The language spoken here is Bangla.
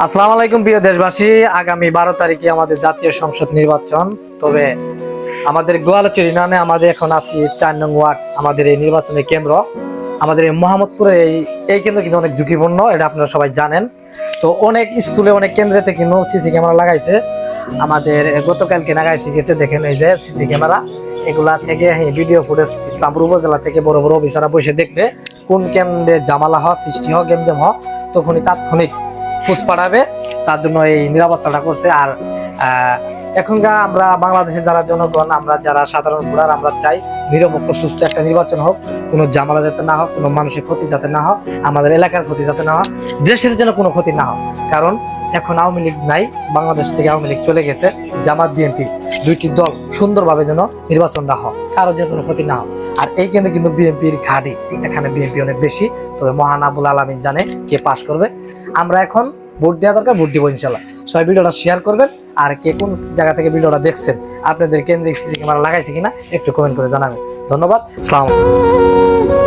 আসসালামু আলাইকুম প্রিয় দেশবাসী, আগামী 12 তারিখে আমাদের জাতীয় সংসদ নির্বাচন। তবে আমাদের গোয়ালচুরি নামে আমাদের এখন আছি 4 নং ওয়ার্ড, আমাদের এই নির্বাচনের কেন্দ্র। আমাদের এই মোহাম্মদপুরে এই কেন্দ্র কিন্তু অনেক ঝুঁকিপূর্ণ, এটা আপনারা সবাই জানেন। তো অনেক স্কুলে অনেক কেন্দ্রেতে কিন্তু সিসি ক্যামেরা লাগাইছে। আমাদের গতকালকে লাগাইছে গেছে, দেখেন এই যে সিসি ক্যামেরা, এগুলা থেকে ভিডিও ফুটেজ ইসলামপুর উপজেলা থেকে বড় বড় অফিসাররা বসে দেখবে কোন কেন্দ্রে জামালা হওয়া সৃষ্টি হওয়া গেমজেম হওয়া, তখনই তাৎক্ষণিক খোঁজ পাঠাবে। তার জন্য এই নিরাপত্তাটা করছে। আর এখনকার আমরা বাংলাদেশে যারা জনগণ, আমরা যারা সাধারণ ভোটার, আমরা চাই নিরপেক্ষ সুস্থ একটা নির্বাচন হোক, কোনো জামালা যাতে না হোক, কোনো মানুষের ক্ষতি যাতে না হোক, আমাদের এলাকার ক্ষতি যাতে না হয়, দেশের যেন কোনো ক্ষতি না হোক। কারণ এখন আওয়ামী লীগ নাই, বাংলাদেশ থেকে আওয়ামী লীগ চলে গেছে। জামাত বিএনপি দুইটি দল সুন্দরভাবে যেন নির্বাচনটা হয়, কারো যেন কোনো ক্ষতি না হয়। আর এই কেন্দ্রে কিন্তু বিএনপির ঘাঁটি, এখানে বিএনপি অনেক বেশি। তবে মহান আবুল আলামিন জানে কে পাস করবে। আমরা এখন ভোট দেওয়া দরকার, ভোট দিব ইনশাল্লাহ। সবাই ভিডিওটা শেয়ার করবেন। আর কে কোন জায়গা থেকে ভিডিওটা দেখছেন, আপনাদের কেন্দ্রে সিসি ক্যামেরা লাগাইছে কিনা একটু কমেন্ট করে জানাবেন। ধন্যবাদ। আসসালামু আলাইকুম।